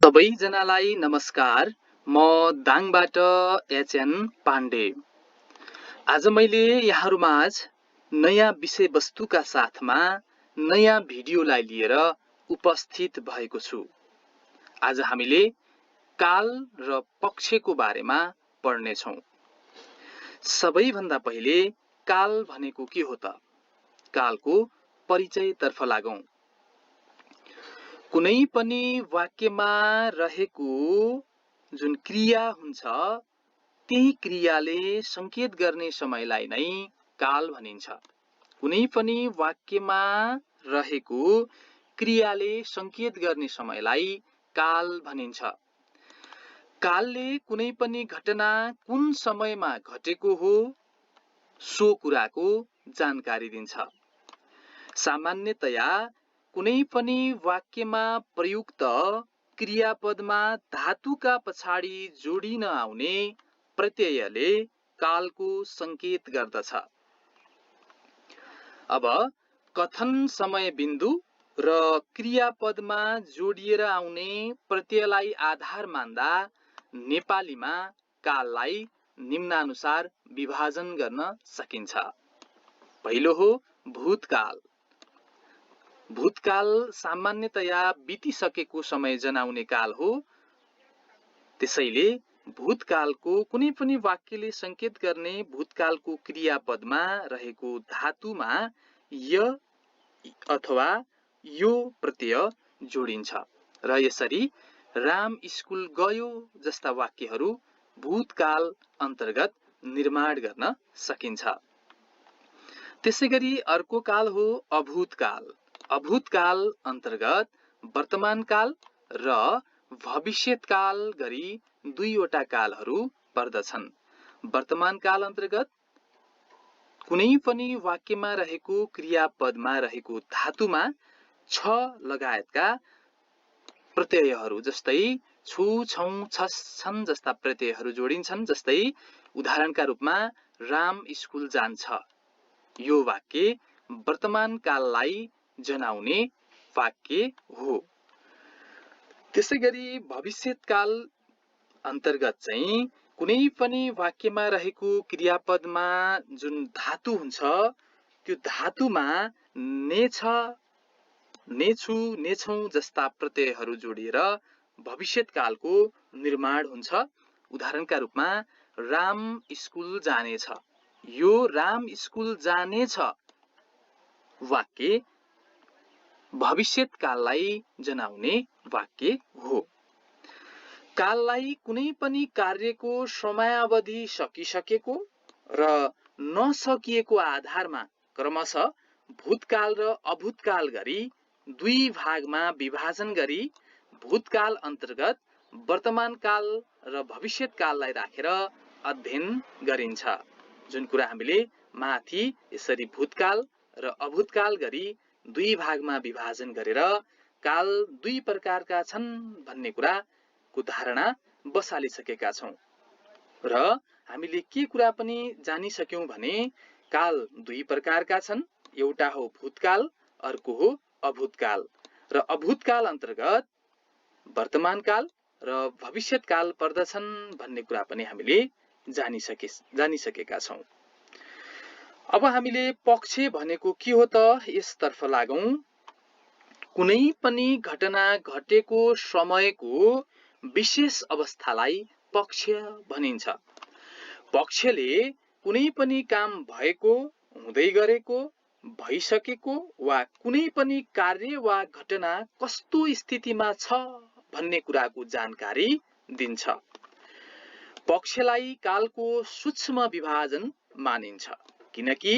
सबैजनालाई नमस्कार। म दाङबाट एचएन पाण्डे। आज मैले यहाँहरूमाझ नयाँ विषयवस्तुका साथमा नयाँ भिडियोलाई लिएर उपस्थित भएको छु। आज हामीले काल र पक्षको बारेमा पढ्नेछौँ। सबैभन्दा पहिले काल भनेको के हो त? कालको परिचयतर्फ लागौं। कुनै पनि वाक्यमा रहेको जुन क्रिया हुन्छ त्यही क्रियाले संकेत गर्ने समयलाई नै काल भनिन्छ। कुनै पनि वाक्यमा रहेको क्रियाले संकेत गर्ने समयलाई काल भनिन्छ। कालले कुनै पनि घटना कुन समयमा घटेको हो सो कुराको जानकारी दिन्छ। सामान्यतया कुनै पनि वाक्यमा प्रयुक्त क्रियापदमा धातुका पछाडि जोडिन आउने प्रत्ययले कालको संकेत गर्दछ। अब कथन समय बिन्दु र क्रियापदमा जोडिएर आउने प्रत्ययलाई आधार मान्दा नेपालीमा काललाई निम्नानुसार विभाजन गर्न सकिन्छ। पहिलो हो भूतकाल। भूतकाल सामान्यतया बितिसकेको समय जनाउने काल हो। त्यसैले भूतकालको कुनै पनि वाक्यले संकेत गर्ने भूतकालको क्रियापदमा रहेको धातुमा य अथवा यो प्रत्यय जोडिन्छ र यसरी राम स्कुल गयो जस्ता वाक्यहरू भूतकाल अन्तर्गत निर्माण गर्न सकिन्छ। त्यसैगरी अर्को काल हो अभूतकाल। अभूतकाल अन्तर्गत वर्तमानकाल र भविष्यकाल गरी दुईवटा कालहरू पर्दछन्। वर्तमानकाल अन्तर्गत कुनै पनि वाक्यमा रहेको क्रियापदमा रहेको धातुमा छ लगायतका प्रत्ययहरू जस्तै छु, छौं, छस्, छन् जस्ता प्रत्ययहरू जोडिन्छन्। जस्तै उदाहरणका रूपमा राम स्कुल जान्छ। यो वाक्य वर्तमानकाललाई जनाउने वाक्य हो। त्यसैगरी भविष्यकाल अन्तर्गत चाहिँ कुनै पनि वाक्यमा रहेको क्रियापदमा जुन धातु हुन्छ त्यो धातुमा नेछ, नेछु, नेछौं जस्ता प्रत्ययहरू जोडिएर भविष्यकालको निर्माण हुन्छ। उदाहरणका रूपमा राम स्कुल जानेछ। यो राम स्कुल जानेछ वाक्य भविष्यकाललाई जनाउने वाक्य हो। काललाई कुनै पनि कार्यको समयावधि सकिसकेको र नसकिएको आधारमा क्रमशः भूतकाल र अभूतकाल गरी दुई भागमा विभाजन गरी भूतकाल अन्तर्गत वर्तमानकाल र भविष्यकाललाई राखेर अध्ययन गरिन्छ। जुन कुरा हामीले माथि यसरी भूतकाल र अभूतकाल गरी दुई भागमा विभाजन गरेर काल दुई प्रकारका छन् भन्ने कुराको धारणा बसालिसकेका छौं र हामीले के कुरा पनि जानिसक्यौं भने काल दुई प्रकारका छन्। एउटा हो भूतकाल, अर्को हो अभूतकाल र अभूतकाल अन्तर्गत वर्तमानकाल र भविष्यकाल पर्दछन् भन्ने कुरा पनि हामीले जानिसकेका छौं। अब हामीले पक्ष भनेको के हो त यसतर्फ लागौं। कुनै पनि घटना घटेको समयको विशेष अवस्थालाई पक्ष भनिन्छ। पक्षले कुनै पनि काम भएको, हुँदै गरेको, भइसकेको वा कुनै पनि कार्य वा घटना कस्तो स्थितिमा छ भन्ने कुराको जानकारी दिन्छ। पक्षलाई कालको सूक्ष्म विभाजन मानिन्छ किनकि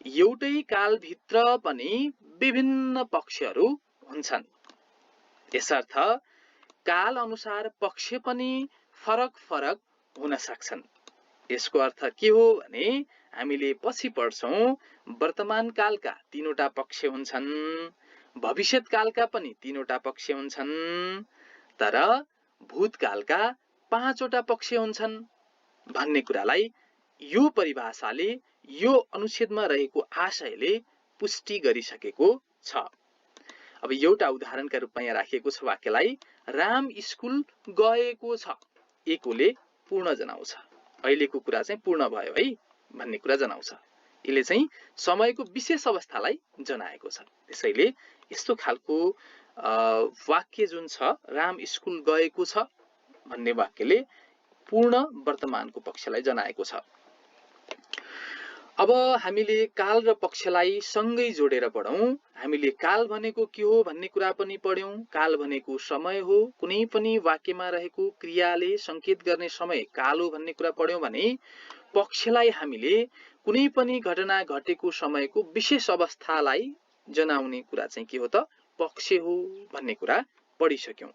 एउटै कालभित्र पनि विभिन्न पक्षहरू हुन्छन्। यसर्थ काल अनुसार पक्ष पनि फरक फरक हुन सक्छन्। यसको अर्थ के हो भने हामीले पछि पढ्छौं वर्तमानकालका तीनवटा पक्ष हुन्छन्, भविष्यकालका पनि तीनवटा पक्ष हुन्छन्, तर भूतकालका पाँचवटा पक्ष हुन्छन् भन्ने कुरालाई यो परिभाषाले, यो अनुच्छेदमा रहेको आशयले पुष्टि गरिसकेको छ। अब एउटा उदाहरणका रूपमा यहाँ राखिएको छ वाक्यलाई, राम स्कुल गएको छ एकोले पूर्ण जनाउँछ। अहिलेको कुरा चाहिँ पूर्ण भयो है भन्ने कुरा जनाउँछ। यसले चाहिँ समयको विशेष अवस्थालाई जनाएको छ। त्यसैले यस्तो खालको वाक्य जुन छ राम स्कुल गएको छ भन्ने वाक्यले पूर्ण वर्तमानको पक्षलाई जनाएको छ। अब हामीले काल र पक्षलाई सँगै जोडेर पढौं। हामीले काल भनेको के हो भन्ने कुरा पनि पढ्यौं। काल भनेको समय हो। कुनै पनि वाक्यमा रहेको क्रियाले संकेत गर्ने समय काल हो भन्ने कुरा पढ्यौं भने पक्षलाई हामीले कुनै पनि घटना घटेको समयको विशेष अवस्थालाई जनाउने कुरा चाहिँ के हो त पक्ष हो भन्ने कुरा पढिसक्यौं।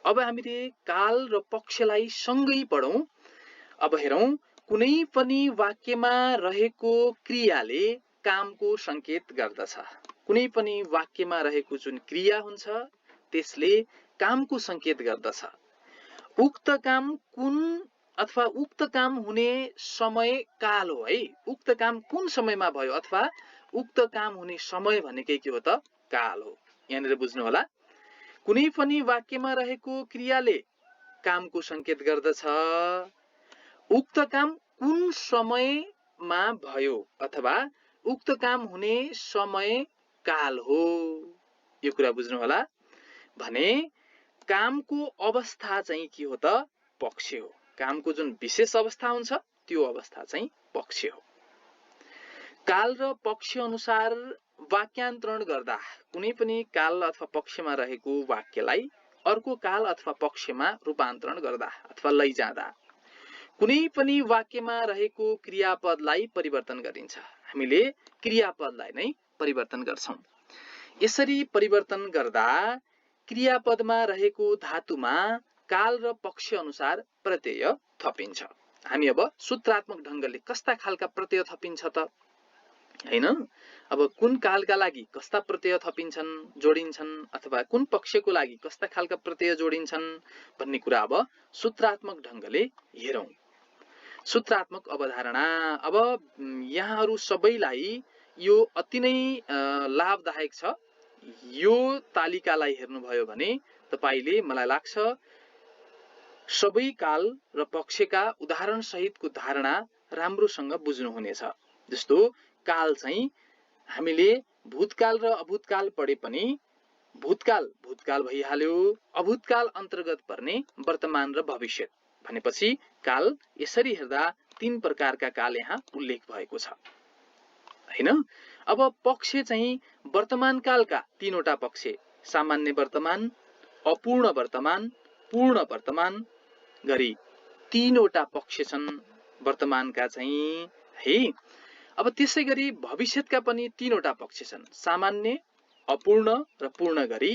अब हामीले काल र पक्षलाई सँगै पढौं। अब हेरौं कुनै पनि वाक्यमा रहेको क्रियाले कामको संकेत गर्दछ। कुनै पनि वाक्यमा रहेको जुन क्रिया हुन्छ त्यसले कामको संकेत गर्दछ। उक्त काम कुन अथवा उक्त काम हुने समय काल हो है। उक्त काम कुन समयमा भयो अथवा उक्त काम हुने समय भनेकै के हो त काल हो। यहाँनिर बुझ्नु होला। कुनै पनि वाक्यमा रहेको क्रियाले कामको संकेत गर्दछ। उक्त काम कुन समयमा भयो अथवा उक्त काम हुने समय काल हो। यो कुरा बुझ्नु होला। भने कामको अवस्था चाहिँ के हो त पक्ष हो। कामको जुन विशेष अवस्था हुन्छ त्यो अवस्था चाहिँ पक्ष हो। काल र पक्ष अनुसार वाक्यान्तरण गर्दा कुनै पनि काल अथवा पक्षमा रहेको वाक्यलाई अर्को काल अथवा पक्षमा रूपान्तरण गर्दा अथवा लैजाँदा कुनै पनि वाक्यमा रहेको क्रियापदलाई परिवर्तन गरिन्छ। हामीले क्रियापदलाई नै परिवर्तन गर्छौं। यसरी परिवर्तन गर्दा क्रियापदमा रहेको धातुमा काल र पक्ष अनुसार प्रत्यय थपिन्छ। हामी अब सूत्रात्मक ढंगले कस्ता खालका प्रत्यय थपिन्छ त हैन। अब कुन कालका लागि कस्ता प्रत्यय थपिन्छन् जोडिन्छन् अथवा कुन पक्षको लागि कस्ता खालका प्रत्यय जोडिन्छन् भन्ने कुरा अब सूत्रात्मक ढंगले हेरौं। सूत्रात्मक अवधारणा। अब यहाँहरू सबैलाई यो अति नै लाभदायक छ। यो तालिकालाई हेर्नुभयो भने तपाईले मलाई लाग्छ सबै काल र पक्षका उदाहरण सहितको धारणा राम्रोसँग बुझ्नुहुनेछ। जस्तो काल चाहिँ हामीले भूतकाल र अभूतकाल पढे पनि भूतकाल भूतकाल भइहाल्यो। अभूतकाल अन्तर्गत पर्ने वर्तमान र भविष्य भनेपछि काल यसरी हेर्दा तीन प्रकारका काल यहाँ उल्लेख भएको छ हैन। अब पक्ष चाहिँ वर्तमान कालका तीनवटा पक्ष सामान्य वर्तमान, अपूर्ण वर्तमान, पूर्ण वर्तमान गरी तीनवटा पक्ष छन् वर्तमानका चाहिँ है। अब त्यसैगरी भविष्यका पनि तीनवटा पक्ष छन् सामान्य, अपूर्ण र पूर्ण गरी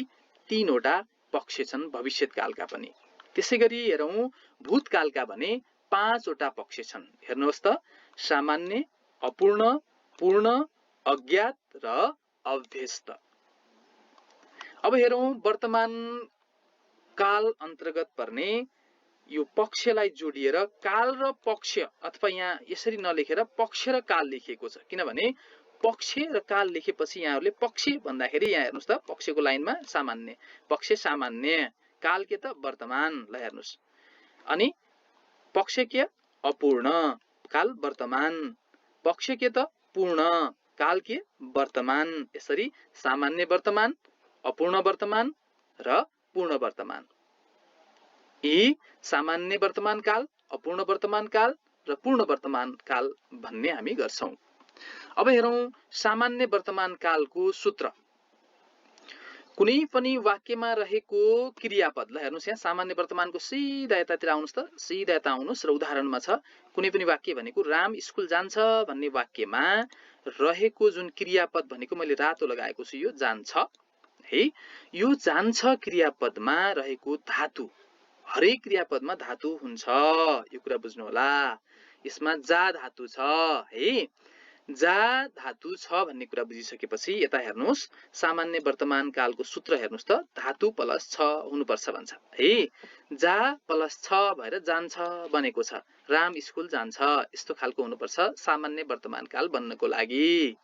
तीनवटा पक्ष छन् भविष्यत कालका पनि। त्यसैगरी हेरौं भूतकालका भने पाँचवटा पक्ष छन्। हेर्नुहोस् त सामान्य, अपूर्ण, पूर्ण, अज्ञात र अभ्यस्त। अब हेरौं वर्तमान काल अन्तर्गत पर्ने यो पक्षलाई जोडिएर काल र पक्ष अथवा यहाँ यसरी नलेखेर पक्ष र काल लेखिएको छ। किनभने पक्ष र काल लेखेपछि यहाँहरूले पक्ष भन्दाखेरि यहाँ हेर्नुहोस् त पक्षको लाइनमा सामान्य, पक्ष सामान्य, काल के त वर्तमान। ल हेर्नुहोस् अनि पक्ष के अपूर्ण, काल वर्तमान, पक्ष के त पूर्ण, काल के वर्तमान। यसरी सामान्य वर्तमान, अपूर्ण वर्तमान र पूर्ण वर्तमान। यी सामान्य वर्तमान काल, अपूर्ण वर्तमान काल र पूर्ण वर्तमान काल भन्ने हामी गर्छौं। अब हेरौं सामान्य वर्तमान कालको सूत्र। कुनै पनि वाक्यमा रहेको क्रियापद। ल हेर्नुस् यहाँ सामान्य वर्तमानको सिधा यतातिर आउनुस् त सिधा यता आउनुस् र उदाहरणमा छ कुनै पनि वाक्य भनेको राम स्कुल जान्छ भन्ने वाक्यमा रहेको जुन क्रियापद भनेको मैले रातो लगाएको छु यो जान्छ है। यो जान्छ क्रियापदमा रहेको धातु हरेक क्रियापदमा धातु हुन्छ यो कुरा बुझ्नु होला। यसमा जा धातु छ है। जा धातु छ भन्ने कुरा बुझिसकेपछि यता हेर्नुहोस् सामान्य वर्तमान कालको सूत्र हेर्नुहोस् त धातु प्लस छ हुनुपर्छ भन्छ है। जा प्लस छ भएर जान्छ बनेको छ। राम स्कुल जान्छ यस्तो खालको हुनुपर्छ सामान्य वर्तमान काल बन्नको लागि।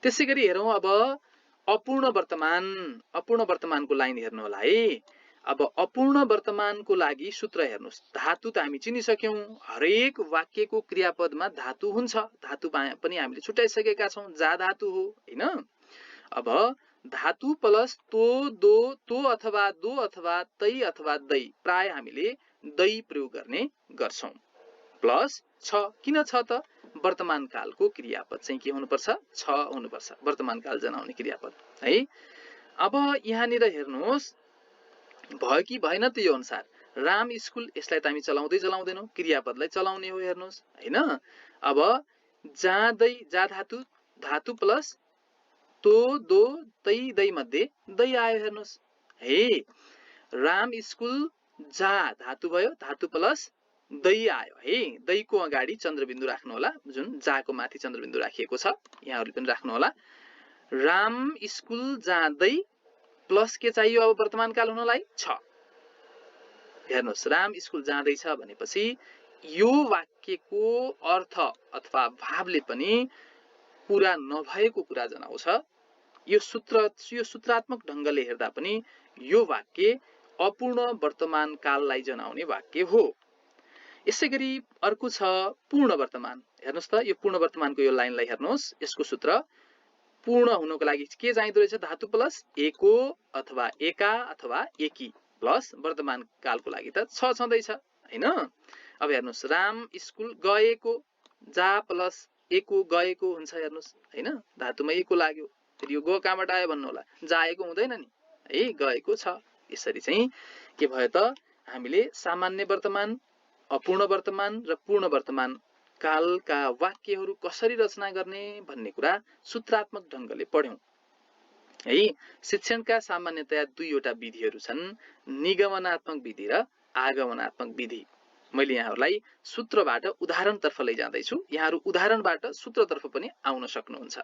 त्यसैगरी हेरौं अब अपूर्ण वर्तमान। अपूर्ण वर्तमानको लाइन हेर्नु होला है। अब अपूर्ण वर्तमानको लागि सूत्र हेर्नुस्। धातु त हामी चिनिसक्यौं, हरेक वाक्यको क्रियापदमा धातु हुन्छ, धातु पनि हामीले छुट्याइसकेका छौं, जा धातु हो हैन। अब धातु प्लस तो अथवा दो अथवा तै अथवा दै, प्राय हामीले दै प्रयोग गर्ने गर्छौं। प्लस छ, किन छ त? वर्तमान कालको क्रियापद चाहिँ के हुनुपर्छ? छ हुनुपर्छ, वर्तमान काल जनाउने क्रियापद है। अब यहाँनिर हेर्नुहोस्, भयो कि भएन त यो अनुसार? राम स्कुल, यसलाई त हामी चलाउँदैनौं, क्रियापदलाई चलाउने हो हेर्नुहोस् हैन। अब जाँदै, जा धातु, धातु प्लस तो दो तै दै मध्ये दै आयो हेर्नुहोस् है। राम स्कुल जा धातु भयो, धातु प्लस दै आयो है। दैको अगाडि चन्द्रबिन्दु राख्नु होला, जुन जाको माथि चन्द्रबिन्दु राखिएको छ, यहाँहरुले पनि राख्नु होला। राम स्कुल जाँदै प्लस के चाहियो अब वर्तमान काल हुनलाई? छ। हेर्नुस्, राम स्कुल जाँदैछ भनेपछि यो वाक्यको अर्थ अथवा भावले पनि पूरा नभएको कुरा जनाउँछ। यो सूत्रात्मक ढंगले हेर्दा पनि यो वाक्य अपूर्ण वर्तमान काललाई जनाउने वाक्य हो। यसैगरी अर्को छ पूर्ण वर्तमान। हेर्नुस् त, यो पूर्ण वर्तमानको यो लाइनलाई हेर्नुस्, यसको सूत्र पूर्ण हुनको लागि के चाहिँदो रहेछ? धातु प्लस एको अथवा एका अथवा एकी प्लस वर्तमान कालको लागि त छ छँदैछ हैन। अब हेर्नुस्, राम स्कुल गएको, जा प्लस एको गएको हुन्छ हेर्नुस् हैन, धातुमा एको लाग्यो, फेरि यो ग कहाँबाट आयो भन्नु होला, जाएको हुँदैन नि है, गएको छ। यसरी चाहिँ के भयो त? हामीले सामान्य वर्तमान, अपूर्ण वर्तमान र पूर्ण वर्तमान कालका वाक्यहरू कसरी रचना गर्ने भन्ने कुरा सूत्रात्मक ढंगले पढ्यौं है। शिक्षणका सामान्यतया दुईवटा विधिहरू छन्, निगमनात्मक विधि र आगमनात्मक विधि। मैले यहाँहरूलाई सूत्रबाट उदाहरणतर्फ लैजाँदै छु, यहाँहरू उदाहरणबाट सूत्रतर्फ पनि आउन सक्नुहुन्छ।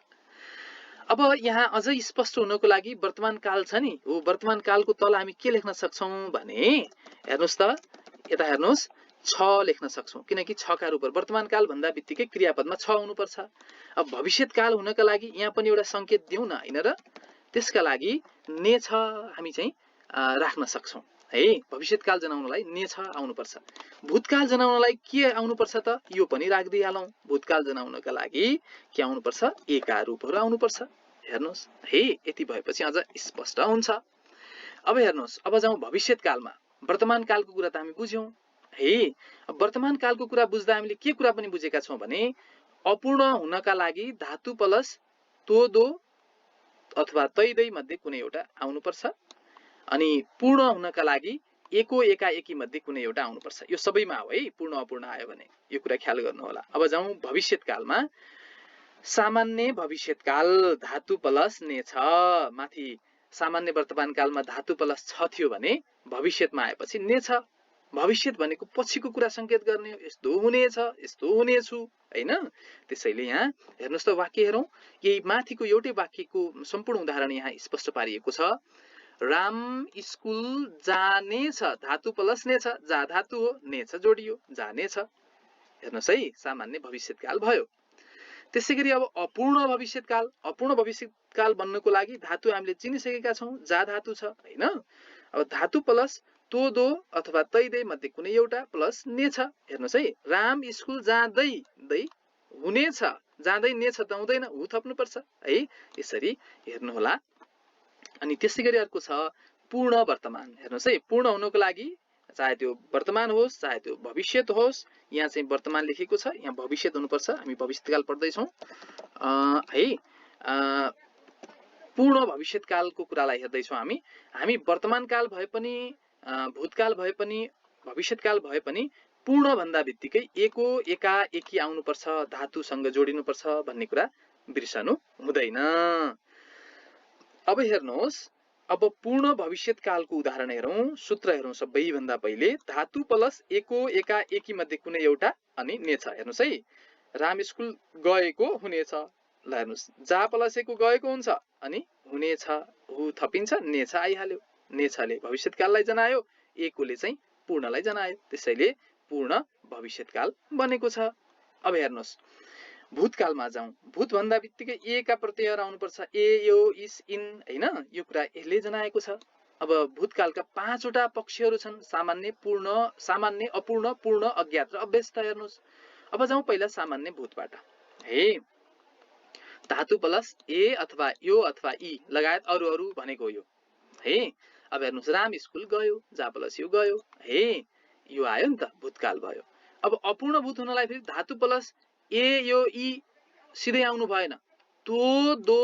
अब यहाँ अझै स्पष्ट हुनको लागि वर्तमान काल छ नि, हो वर्तमान कालको तल हामी के लेख्न सक्छौं भने हेर्नुस् त, यता हेर्नुस्, छ लेख्न सक्छौं, किनकि छ का रूपमा वर्तमान काल भन्दा बित्तिकै क्रियापदमा छ हुनुपर्छ। अब भविष्यत काल हुनका लागि यहाँ पनि एउटा संकेत दिउँ न हैन र, त्यसका लागि ने छ हामी चाहिँ राख्न सक्छौं है। भविष्यत काल जनाउनलाई ने छ आउनुपर्छ। भूतकाल जनाउनलाई के आउनुपर्छ त? यो पनि राख्दै हालौं। भूतकाल जनाउनका लागि के आउनुपर्छ? एका रूपहरू आउनुपर्छ। हेर्नुस् है, यति भएपछि अझ स्पष्ट हुन्छ। अब हेर्नुस्, अब जाउँ भविष्यत कालमा। वर्तमान कालको कुरा त हामी बुझ्यौं है। वर्तमान कालको कुरा बुझ्दा हामीले के कुरा पनि बुझेका छौं भने अपूर्ण हुनका लागि धातु प्लस तो दो अथवा तै दै मध्ये कुनै एउटा आउनुपर्छ, अनि पूर्ण हुनका लागि एको एका एकी मध्ये कुनै एउटा आउनुपर्छ। यो सबैमा हो है, पूर्ण अपूर्ण आयो भने यो कुरा ख्याल गर्नु होला। अब जाउँ भविष्यत कालमा। सामान्य भविष्यत काल धातु प्लस ने छ, माथि सामान्य वर्तमान कालमा धातु प्लस छ थियो भने भविष्यतमा आएपछि ने छ। भविष्यत भनेको पछिको कुरा संकेत गर्ने हो, यस्तो हुनेछ, यस्तो हुनेछु हैन। त्यसैले यहाँ हेर्नुस् त, वाक्य हेरौं, यही माथिको एउटै वाक्यको सम्पूर्ण उदाहरण यहाँ स्पष्ट पारिएको छ। राम स्कुल जानेछ, धातु प्लस ने छ, जा धातु हो, ने छ जोडियो, जानेछ। हेर्नुस् है, सामान्य भविष्यत काल भयो। त्यसैगरी अब अपूर्ण भविष्यत काल। अपूर्ण भविष्यत काल बन्नको लागि धातु हामीले चिनिसकेका छौं, जा धातु छ हैन। अब धातु प्लस तो दो अथवा तै दै मध्ये कुनै एउटा प्लस ने छ। हेर्नुस् है, राम स्कुल जाँदै, दै हुनेछ, जाँदै ने छ त हुँदैन, हु थप्नुपर्छ है। यसरी हेर्नु होला। अनि त्यसैगरी अर्को छ पूर्ण वर्तमान। हेर्नुस् है, पूर्ण हुनको लागि चाहे त्यो वर्तमान होस् चाहे त्यो भविष्यत होस्, यहाँ चाहिँ वर्तमान लेखेको छ, यहाँ भविष्यत हुनुपर्छ। हामी भविष्यतकाल पढ्दै छौं है। पूर्ण भविष्यत कालको कुरालाई हेर्दै छौं हामी। हामी वर्तमान काल भए पनि, भूतकाल भए पनि, भविष्यत काल भए पनि पूर्ण भन्दा बित्तिकै एको एका एकी आउनुपर्छ, धातुसँग जोडिनुपर्छ भन्ने कुरा बिर्सनु हुँदैन। अब हेर्नुहोस्, अब पूर्ण भविष्यत कालको उदाहरण हेरौं, सूत्र हेरौं। सबैभन्दा पहिले धातु प्लस एको एका एकी मध्ये कुनै एउटा अनि ने छ। हेर्नुस् है, राम स्कुल गएको हुनेछ। ल हेर्नुस्, जा प्लस एको गएको हुन्छ अनि हुनेछ, हु थपिन्छ, ने छ आइहाल्यो। ने छले भविष्यत काललाई जनायो, एकोले चाहिँ पूर्णलाई जनायो। त्यसैले पूर्ण भविष्यत काल बनेको छ। अब हेर्नुस्, भूतकालमा जाउँ। भूत भन्दा बित्तिकै ए का प्रत्ययहरु आउनुपर्छ, ए, यो, इस, इन हैन। यो कुरा यसले जनाएको छ। अब भूतकालका 5 वटा पक्षहरू छन्, सामान्य, पूर्ण, सामान्य, अपूर्ण, पूर्ण, अज्ञात र अभ्यस्त। हेर्नुहोस्, अब जाउँ पहिला सामान्य भूतबाट। हे, धातु प्लस ए अथवा यो अथवा ई लगायत अरू अरू भनेको यो। हे, अब हेर्नुहोस्, राम स्कुल गयो, जा प्लस यो गयो, हे यो आयो नि त, भूतकाल भयो। अब अपूर्ण भूत हुनलाई फेरि धातु प्लस ए यो ई सिधै आउनु भएन, तो दो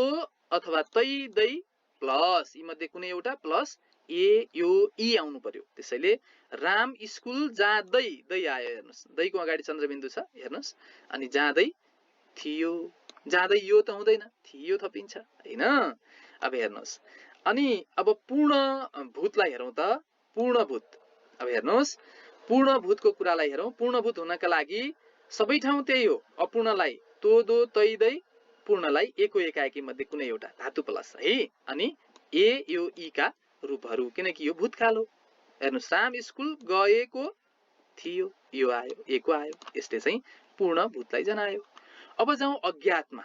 अथवा तै दै प्लस यी मध्ये कुनै एउटा प्लस ए यो ई आउनु पर्यो। त्यसैले राम स्कुल जाँदै, दै आयो, हेर्नुहोस्, दैको अगाडि चन्द्रबिन्दु छ, हेर्नुहोस्, अनि जाँदै थियो, जाँदै यो त हुँदैन, थियो थपिन्छ हैन। अब हेर्नुहोस्, अनि अब पूर्ण भूतलाई हेरौँ त, पूर्ण भूत। अब हेर्नुहोस्, पूर्ण भूतको कुरालाई हेरौँ। पूर्ण भूत हुनका लागि सबै ठाउँ त्यही हो, अपूर्णलाई तो दो तै दै, पूर्णलाई एको एकाएकी मध्ये कुनै एउटा धातु प्लस है, अनि ए यो ई का रूपहरू, किनकि यो भूतकाल हो। हेर्नुहोस्, राम स्कुल गएको थियो, यो आयो, एको आयो, यसले चाहिँ पूर्ण भूतलाई जनायो। अब जाउँ अज्ञातमा।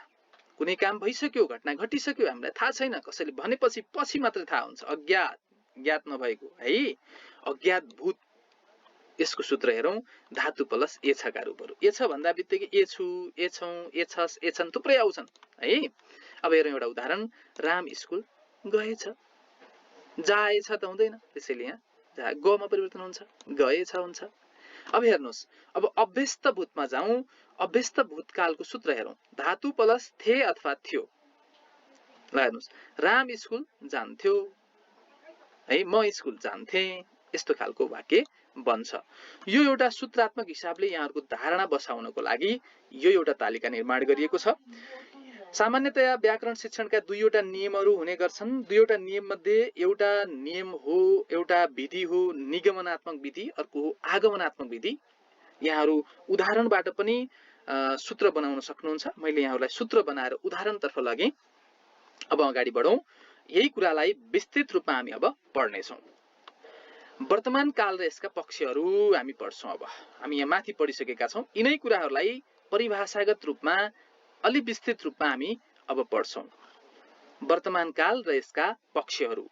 कुनै काम भइसक्यो, घटना घटिसक्यो, हामीलाई थाहा छैन, कसैले भनेपछि पछि मात्र थाहा हुन्छ, अज्ञात, ज्ञात नभएको है, अज्ञात भूत। यसको सूत्र हेरौँ, धातु प्लस ए छ का रूपहरू। ए छ भन्दा बित्तिकै ए छु, ए छौँ, ए छस्, ए छन्, थुप्रै आउँछन् है। अब हेरौँ एउटा उदाहरण, राम स्कुल गएछ, जाएछ त हुँदैन, त्यसैले यहाँ गमा परिवर्तन हुन्छ, गएछ हुन्छ। अब हेर्नुहोस्, अब अभ्यस्त भूतमा जाउँ। अभ्यस्त भूतकालको सूत्र हेरौँ, धातु प्लस थे अथवा थियो। ल हेर्नुहोस्, राम स्कुल जान्थ्यो है, म स्कुल जान्थे, यस्तो खालको वाक्य बन्छ। यो एउटा सूत्रात्मक हिसाबले यहाँहरूको धारणा बसाउनको लागि यो एउटा तालिका निर्माण गरिएको छ। सामान्यतया व्याकरण शिक्षणका दुईवटा नियमहरू हुने गर्छन्। दुईवटा नियम मध्ये एउटा नियम हो, एउटा विधि हो निगमनात्मक विधि, अर्को हो आगमनात्मक विधि। यहाँहरू उदाहरणबाट पनि सूत्र बनाउन सक्नुहुन्छ। मैले यहाँहरूलाई सूत्र बनाएर उदाहरणतर्फ लगेँ। अब अगाडि बढौँ। यही कुरालाई विस्तृत रूपमा हामी अब पढ्नेछौँ। वर्तमान काल र यसका पक्षहरू हामी पढ्छौँ। अब हामी यहाँ माथि पढिसकेका छौँ। यिनै कुराहरूलाई परिभाषागत रूपमा अलि विस्तृत रूपमा हामी अब पढ्छौँ। वर्तमान काल र यसका पक्षहरू।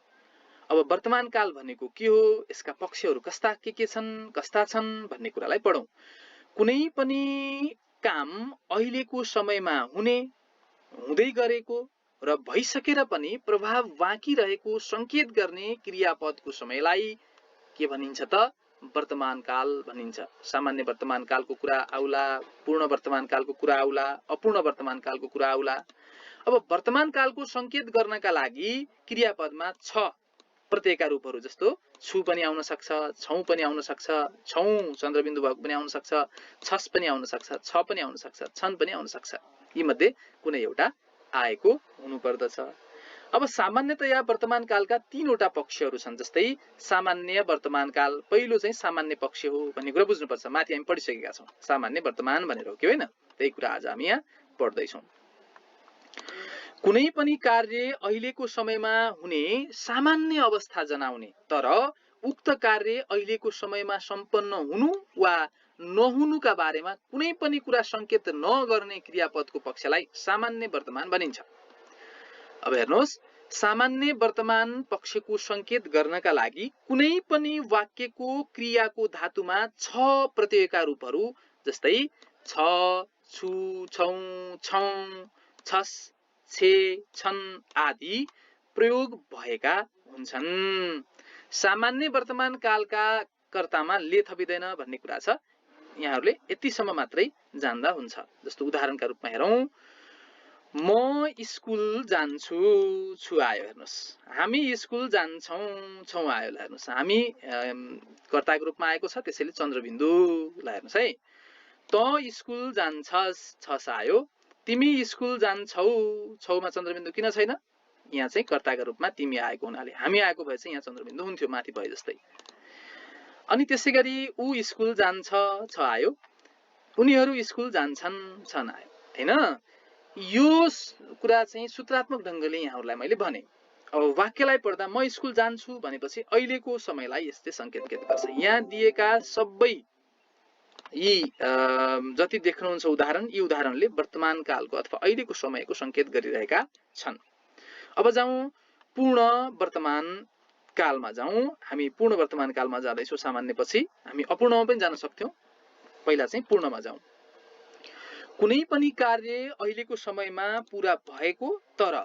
अब वर्तमान काल भनेको के हो, यसका पक्षहरू कस्ता के छन्, कस्ता छन् भन्ने कुरालाई पढौँ। कुनै पनि काम अहिलेको समयमा हुने, हुँदै गरेको र भइसकेर पनि प्रभाव बाँकी रहेको संकेत गर्ने क्रियापदको समयलाई के भनिन्छ त, वर्तमान काल भनिन्छ। सामान्य वर्तमान कालको कुरा आउला, पूर्ण वर्तमान कालको कुरा आउला, अपूर्ण वर्तमान कालको कुरा आउला। अब वर्तमान कालको संकेत गर्नका लागि क्रियापदमा छ प्रत्ययका रूपहरू, जस्तो छु पनि आउन सक्छ, छौँ पनि आउन सक्छ, छौँ चन्द्रबिन्दु भएको पनि आउन सक्छ, छस् पनि आउन सक्छ, छ पनि आउन सक्छ, छन् पनि आउन सक्छ। यी मध्ये कुनै एउटा आएको हुनुपर्दछ। अब सामान्यतया वर्तमान कालका तीनवटा पक्षहरू छन्। जस्तै सामान्य वर्तमान काल, पहिलो चाहिँ सामान्य पक्ष हो भन्ने कुरा बुझ्नुपर्छ। माथि हामी पढिसकेका छौँ, सामान्य वर्तमान भनेर हो कि होइन, त्यही कुरा आज हामी यहाँ पढ्दैछौँ। कुनै पनि कार्य अहिलेको समयमा हुने सामान्य अवस्था जनाउने, तर उक्त कार्य अहिलेको समयमा सम्पन्न हुनु वा नहुनुका बारेमा कुनै पनि कुरा संकेत नगर्ने क्रियापदको पक्षलाई सामान्य वर्तमान भनिन्छ। अब हेर्नुहोस्, सामान्य वर्तमान पक्षको संकेत गर्नका लागि कुनै पनि वाक्यको क्रियाको धातुमा छ प्रत्ययका रूपहरू, जस्तै छ, छु, छौँ, छौँ, छस्, छे, छन् आदि प्रयोग भएका हुन्छन्। सामान्य वर्तमान कालका कर्तामा ले थपिँदैन भन्ने कुरा छ। यहाँहरूले यतिसम्म मात्रै जान्दा हुन्छ। जस्तो उदाहरणका रूपमा हेरौँ, म स्कुल जान्छु, छु आयो, हेर्नुहोस्। हामी स्कुल जान्छौँ, छौँ आयो, ल हेर्नुहोस्। हामी कर्ताको रूपमा आएको छ, त्यसैले चन्द्रबिन्दु, ल हेर्नुहोस् है। त स्कुल जान्छस्, छस् आयो। तिमी स्कुल जान्छौ, छौमा चन्द्रबिन्दु किन छैन, यहाँ चाहिँ कर्ताका रूपमा तिमी आएको हुनाले। हामी आएको भए चाहिँ यहाँ चन्द्रबिन्दु हुन्थ्यो, माथि भए जस्तै। अनि त्यसै गरी ऊ स्कुल जान्छ, छ आयो। उनीहरू स्कुल जान्छन्, छन् आयो, हैन। यो कुरा चाहिँ सूत्रात्मक ढङ्गले यहाँहरूलाई मैले भने। अब वाक्यलाई पढ्दा म स्कुल जान्छु भनेपछि अहिलेको समयलाई यसले संकेत गर्छ। यहाँ दिएका सबै यी जति देख्नुहुन्छ उदाहरण, यी उदाहरणले वर्तमान कालको अथवा अहिलेको समयको संकेत गरिरहेका छन्। अब जाउँ पूर्ण वर्तमान कालमा जाउँ। हामी पूर्ण वर्तमान कालमा जाँदैछौँ। सामान्य पछि हामी अपूर्णमा पनि जान सक्थ्यौँ। पहिला चाहिँ पूर्णमा जाउँ। कुनै पनि कार्य अहिलेको समयमा पूरा भएको तर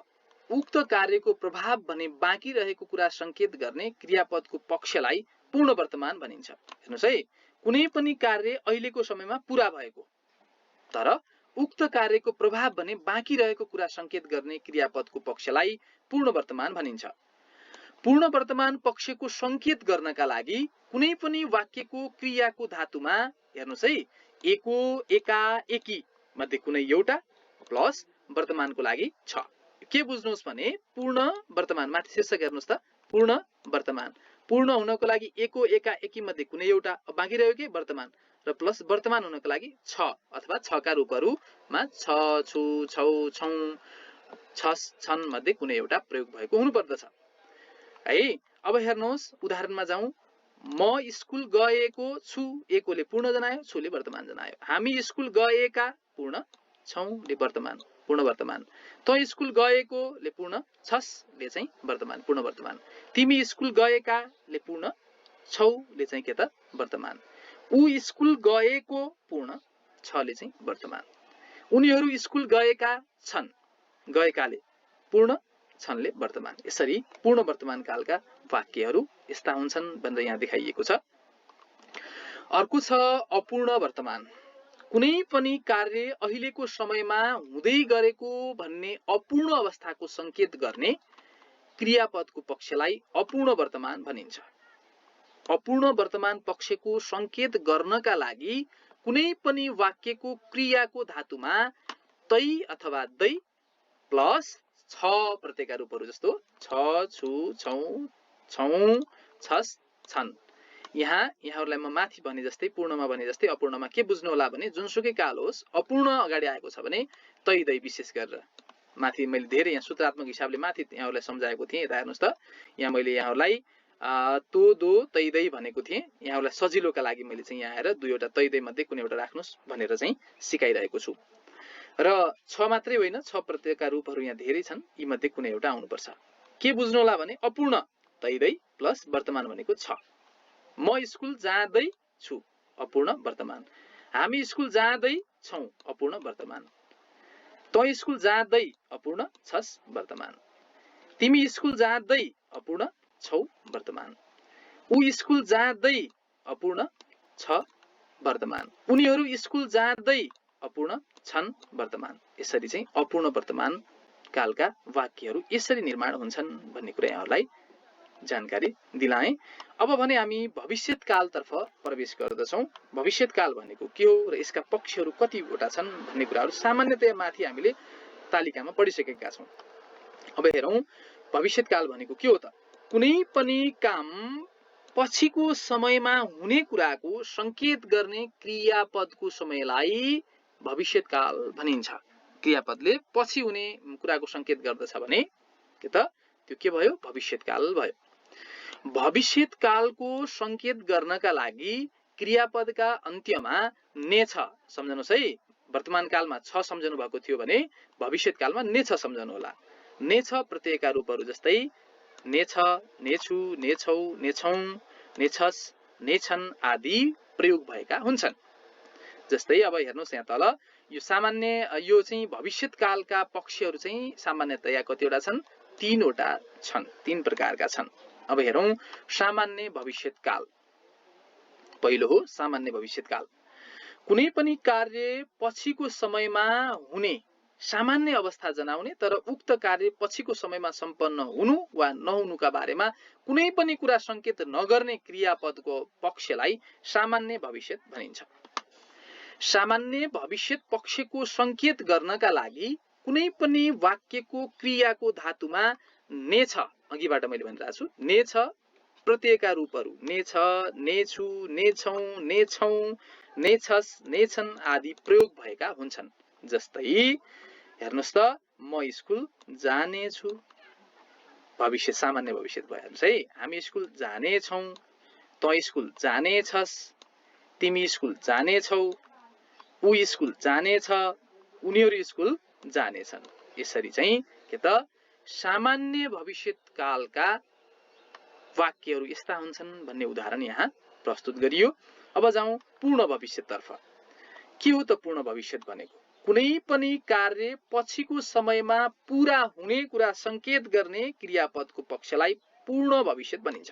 उक्त कार्यको प्रभाव भने बाँकी रहेको कुरा संकेत गर्ने क्रियापदको पक्षलाई पूर्ण वर्तमान भनिन्छ। हेर्नुस् है, कुनै पनि कार्य अहिलेको समयमा पूरा भएको तर उक्त कार्यको प्रभाव भने बाँकी रहेको कुरा संकेत गर्ने क्रियापदको पक्षलाई पूर्ण वर्तमान भनिन्छ। पूर्ण वर्तमान पक्षको संकेत गर्नका लागि कुनै पनि वाक्यको क्रियाको धातुमा हेर्नुस् है, एको, एका, एकी मध्ये कुनै एउटा प्लस वर्तमानको लागि छ। के बुझ्नुहोस् भने पूर्ण वर्तमान, माथि शीर्षक हेर्नुहोस् त, पूर्ण वर्तमान। पूर्ण हुनको लागि एको, एका, एकी मध्ये कुनै एउटा, बाँकी रह्यो के वर्तमान, र प्लस वर्तमान हुनको लागि छ अथवा छका रूपहरूमा छ, छु, छौ, छौं, छस्, छन् मध्ये कुनै एउटा प्रयोग भएको हुनुपर्दछ है। अब हेर्नुहोस्, उदाहरणमा जाउँ। म स्कुल गएको छु, एकोले पूर्ण जनायो, छुले वर्तमान जनायो। हामी स्कुल गएका पूर्ण, छौंले वर्तमान, पूर्ण वर्तमान। तँ स्कुल गएकोले पूर्ण, छसले चाहिँ वर्तमान, पूर्ण वर्तमान। तिमी स्कुल गएकाले पूर्ण, छौले चाहिँ के त वर्तमान। ऊ स्कुल गएको पूर्ण, छले चाहिँ वर्तमान। उनीहरू स्कुल गएका छन्, गएकाले पूर्ण, छन्ले वर्तमान। यसरी पूर्ण वर्तमान कालका वाक्यहरू यस्ता हुन्छन् भनेर यहाँ देखाइएको छ। अर्को छ अपूर्ण वर्तमान। कुनै पनि कार्य अहिलेको समयमा हुँदै गरेको भन्ने अपूर्ण अवस्थाको संकेत गर्ने क्रियापदको पक्षलाई अपूर्ण वर्तमान भनिन्छ। अपूर्ण वर्तमान पक्षको संकेत गर्नका लागि कुनै पनि वाक्यको क्रियाको धातुमा तै अथवा दै प्लस छ प्रत्ययका रूपहरू जस्तो छ, छु, छौं, छौं, छस्, छन्। यहाँहरूलाई म माथि भने जस्तै, पूर्णमा भने जस्तै अपूर्णमा के बुझ्नु होला भने जुनसुकै काल होस्, अपूर्ण अगाडि आएको छ भने तै दै विशेष गरेर माथि मैले धेरै यहाँ सूत्रात्मक हिसाबले माथि यहाँहरूलाई सम्झाएको थिएँ। यता हेर्नुहोस् त, यहाँ मैले यहाँहरूलाई तो, दो, तै दै भनेको थिएँ। यहाँहरूलाई सजिलोका लागि मैले चाहिँ यहाँ आएर दुईवटा तै दै मध्ये कुनै एउटा राख्नुहोस् भनेर चाहिँ सिकाइरहेको छु। र छ मात्रै होइन, छ प्रत्ययका रूपहरू यहाँ धेरै छन्, यी मध्ये कुनै एउटा आउनुपर्छ। के बुझ्नु होला भने अपूर्ण तै दै प्लस वर्तमान भनेको छ। म स्कुल जाँदै छु, अपूर्ण वर्तमान। हामी स्कुल जाँदै छौं, अपूर्ण वर्तमान। तँ स्कुल जाँदै, अपूर्ण, छस्, वर्तमान। तिमी स्कुल जाँदै, अपूर्ण, छौ, वर्तमान। ऊ स्कुल जाँदै, अपूर्ण, छ, वर्तमान। उनीहरू स्कुल जाँदै, अपूर्ण, छन्, वर्तमान। यसरी चाहिँ अपूर्ण वर्तमान कालका वाक्यहरू यसरी निर्माण हुन्छन् भन्ने कुरा यहाँहरूलाई जानकारी दिलाएँ। अब भने हामी भविष्यत कालतर्फ प्रवेश गर्दछौँ। भविष्यत काल भनेको के हो र यसका पक्षहरू कतिवटा छन् भन्ने कुराहरू सामान्यतया माथि हामीले तालिकामा पढिसकेका छौँ। अब हेरौँ, भविष्यत काल भनेको के हो त? कुनै पनि काम पछिको समयमा हुने कुराको संकेत गर्ने क्रियापदको समयलाई भविष्यत काल भनिन्छ। क्रियापदले पछि हुने कुराको संकेत गर्दछ भने के त त्यो के भयो? भविष्यत काल भयो। भविष्यत कालको संकेत गर्नका लागि क्रियापदका अन्त्यमा ने छ सम्झनुस् है। वर्तमान कालमा छ सम्झनु भएको थियो भने भविष्यत कालमा ने छ सम्झनु होला। ने छ प्रत्ययका रूपहरू जस्तै ने छ, ने छु, ने छौ, ने छौं, ने छस्, ने छन् आदि प्रयोग भएका हुन्छन्। जस्तै अब हेर्नुहोस् यहाँ तल, यो सामान्य, यो चाहिँ भविष्यत कालका पक्षहरू चाहिँ सामान्यतया कतिवटा छन्? तीनवटा छन्, तीन प्रकारका छन्। अब हेरौँ सामान्य भविष्यत काल। पहिलो हो सामान्य भविष्यत काल। कुनै पनि कार्य पछिको समयमा हुने सामान्य अवस्था जनाउने तर उक्त कार्य पछिको समयमा सम्पन्न हुनु वा नहुनुका बारेमा कुनै पनि कुरा संकेत नगर्ने क्रियापदको पक्षलाई सामान्य भविष्यत भनिन्छ। सामान्य भविष्यत पक्षको संकेत गर्नका लागि कुनै पनि वाक्यको क्रियाको धातुमा ने छ, अघिबाट मैले भनिरहेको छु, ने छ प्रत्ययका रूपहरू ने छ, ने छु, ने छौं, ने छौं, ने छस्, ने छन् आदि प्रयोग भएका हुन्छन्। जस्तै हेर्नुहोस् त, म स्कुल जाने छु, भविष्य सामान्य भविष्यत भइहाल्छ है। हामी स्कुल जाने छौं, तँ स्कुल जाने छस्, तिमी स्कुल जाने छौ, ऊ स्कुल जाने छ, उनीहरू स्कुल जाने छन्। यसरी चाहिँ के त सामान्य भविष्यत कालका वाक्यहरू यस्ता हुन्छन् भन्ने उदाहरण यहाँ प्रस्तुत गरियो। अब जाउँ पूर्ण भविष्यतर्फ। के हो त पूर्ण भविष्यत भनेको? कुनै पनि कार्य पछिको समयमा पूरा हुने कुरा संकेत गर्ने क्रियापदको पक्षलाई पूर्ण भविष्यत भनिन्छ।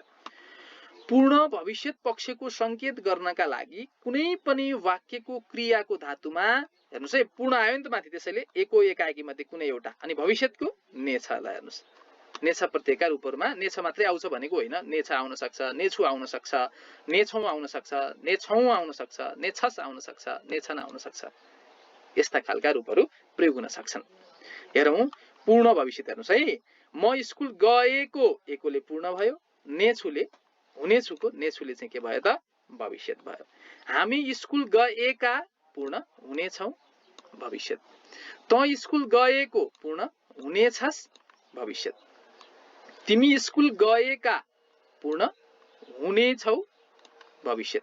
पूर्ण भविष्यत पक्षको संकेत गर्नका लागि कुनै पनि वाक्यको क्रियाको धातुमा हेर्नुस् है, पूर्ण आयो नि त माथि, त्यसैले एको एकाएकी मध्ये कुनै एउटा, अनि भविष्यतको नेछलाई हेर्नुस्, नेछ प्रत्ययका रूपहरुमा नेछ मात्रै आउँछ भनेको होइन, नेछ आउन सक्छ, नेछु आउन सक्छ, नेछौं आउन सक्छ, नेछौं आउन सक्छ, नेछस आउन सक्छ, नेछन आउन सक्छ, यस्ता खालका रूपहरु प्रयोग हुन सक्छन्। हेरौं पूर्ण भविष्यत हेर्नुस् है, म स्कुल गएको एकोले पूर्ण भयो, नेछुले हुनेछुको नेछुले चाहिँ के भयो त भविष्यत भयो। हामी स्कुल गएका पूर्ण हुनेछौं भविष्यत। त स्कुल गएको पूर्ण हुनेछस् भविष्यत। तिमी स्कुल गएका पूर्ण हुनेछौ भविष्यत।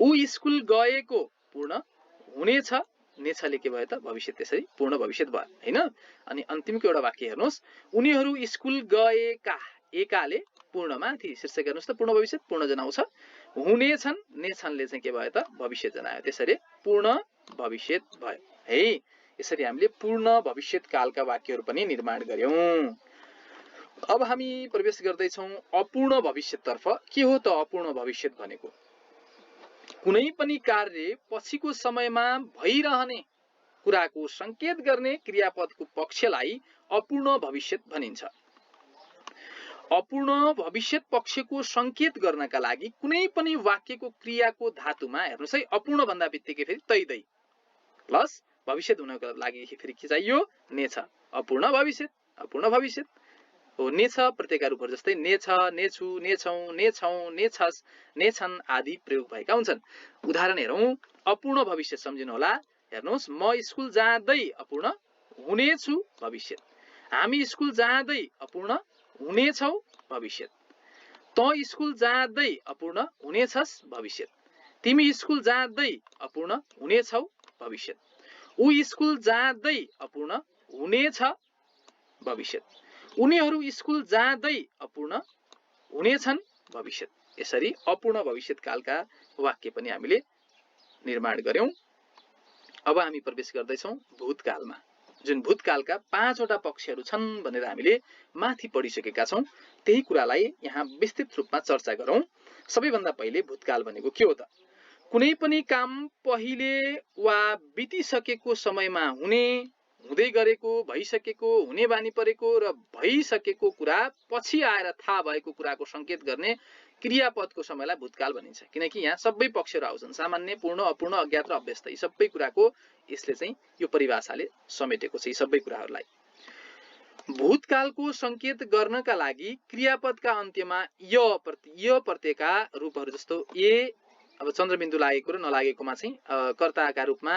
ऊ स्कुल गएको पूर्ण हुनेछ नेछले के भयो त भविष्यत। त्यसरी पूर्ण भविष्यत भयो हैन। अनि अन्तिमको एउटा वाक्य हेर्नुस्, उनीहरू स्कुल गएका एकाले पूर्ण माथि शीर्षक हेर्नुस् त पूर्ण भविष्यत पूर्ण जनाउँछ, हुनेछन् नेछनले चाहिँ के भयो त भविष्यत जनायो। त्यसरी पूर्ण भविष्यत भयो है। यसरी हामीले पूर्ण भविष्यत कालका वाक्यहरू पनि निर्माण गर्यौं। अब हामी प्रवेश गर्दै छौं अपूर्ण भविष्यततर्फ। के हो त अपूर्ण भविष्यत भनेको? कुनै पनि कार्य पछिको समयमा भइरहने कुराको संकेत गर्ने क्रियापदको पक्षलाई अपूर्ण भविष्यत भनिन्छ। अपूर्ण भविष्यत पक्षको संकेत गर्नका लागि कुनै पनि वाक्यको क्रियाको धातुमा हेर्नुस् है, अपूर्ण भन्दा बित्तिकै फेरि तैदै प्लस भविष्यत हुनको लागि फेरि के चाहियो? नेछ। अपूर्ण भविष्यत, अपूर्ण भविष्यत हो। नेछ प्रत्ययका रूपहरु जस्तै नेछ, नेछु, नेछौं, नेछौं, नेछस्, नेछन् आदि प्रयोग भएका हुन्छन्। उदाहरण हेरौं। अपूर्ण भविष्यत सम्झिनु होला। हेर्नुस्, म स्कुल जाँदै अपूर्ण हुनेछु भविष्यत। हामी स्कुल जाँदै अपूर्ण हुनेछौ भविष्यत। त स्कुल जाँदै अपूर्ण हुनेछस् भविष्यत। तिमी स्कुल जाँदै अपूर्ण हुनेछौ भविष्यत। ऊ स्कुल जाँदै अपूर्ण हुनेछ भविष्यत। उनीहरू स्कुल जाँदै अपूर्ण हुनेछन् भविष्यत। यसरी अपूर्ण भविष्यत कालका वाक्य पनि हामीले निर्माण गर्यौं। अब हामी प्रवेश गर्दै छौं भूतकालमा। जुन भूतकालका 5 वटा पक्षहरू छन् भनेर हामीले माथि पढिसकेका छौं, त्यही कुरालाई यहाँ विस्तृत रूपमा चर्चा गरौं। सबैभन्दा पहिले भूतकाल भनेको के हो त? कुनै पनि काम पहिले वा बितिसकेको समयमा हुने, हुँदै गरेको, भइसकेको, हुने बानी परेको र भइसकेको कुरा पछि आएर थाहा भएको कुराको संकेत गर्ने क्रियापदको समयलाई भूतकाल भनिन्छ। किनकि यहाँ सबै पक्षहरू आउँछन्, सामान्य, पूर्ण, अपूर्ण, अज्ञात र अभ्यस्त। यी सबै कुराको यसले चाहिँ यो परिभाषाले समेटेको छ यी सबै कुराहरूलाई। भूतकालको संकेत गर्नका लागि क्रियापदका अन्त्यमा य प्रत्ययका रूपहरू जस्तो ए, अब चन्द्रबिन्दु लागेको र नलागेकोमा चाहिँ कर्ताका रूपमा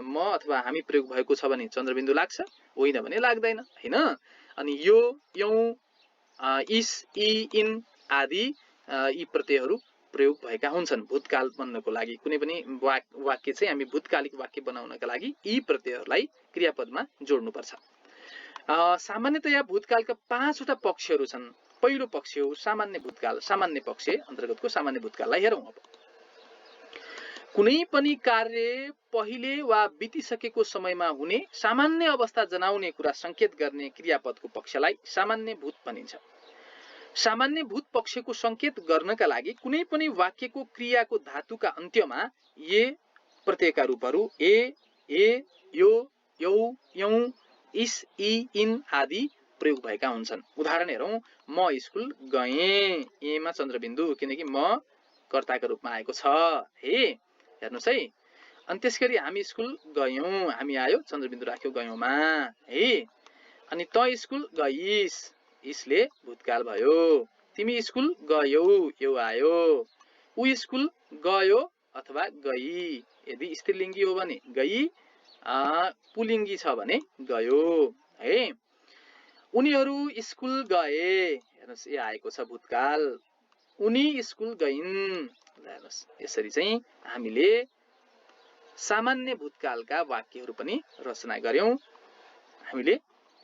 म अथवा हामी प्रयोग भएको छ भने चन्द्रबिन्दु लाग्छ, होइन भने लाग्दैन हैन। अनि यो, यौ, इस, इ, इन आदि यी प्रत्ययहरू प्रयोग भएका हुन्छन् भूतकाल बन्नको लागि। कुनै पनि वाक्य चाहिँ हामी भूतकालिक वाक्य बनाउनका लागि यी प्रत्ययहरूलाई क्रियापदमा जोड्नुपर्छ। सामान्यतया भूतकालका 5 वटा पक्षहरू छन्। पहिलो पक्ष हो सामान्य भूतकाल। सामान्य पक्ष अन्तर्गतको सामान्य भूतकाललाई हेरौं। अब कुनै पनि कार्य पहिले वा बितिसकेको समयमा हुने, सामान्य अवस्था जनाउने कुरा संकेत गर्ने क्रियापदको पक्षलाई सामान्य भूत भनिन्छ। सामान्य भूत पक्षको संकेत गर्नका लागि कुनै पनि वाक्यको क्रियाको धातुका अन्त्यमा ये प्रत्ययका रूपहरू ए, यो, यौ, यौ, इस, इ, इन आदि प्रयोग भएका हुन्छन्। उदाहरण हेरौं। म स्कुल गएँ, एमा चन्द्रबिन्दु, किनकि म कर्ताको रूपमा आएको छ हे। हेर्नुस् है। अनि त्यसगरी हामी स्कुल गयौं, हामी आयो चन्द्रबिन्दु राख्यो गयौंमा है। अनि त स्कुल गइस्, इसले भूतकाल भयो। तिमी स्कुल गयौ, यो आयो। ऊ स्कुल गयो अथवा गई, यदि स्त्रीलिङ्गी हो भने गई, पुलिङ्गी छ भने गयो है। उनीहरू स्कुल गए, हेर्नुस् यो आएको छ भूतकाल। उनी स्कुल गइन्। हेर्नुस् यसरी चाहिँ हामीले सामान्य भूतकालका वाक्यहरू पनि रचना गर्यौं हामीले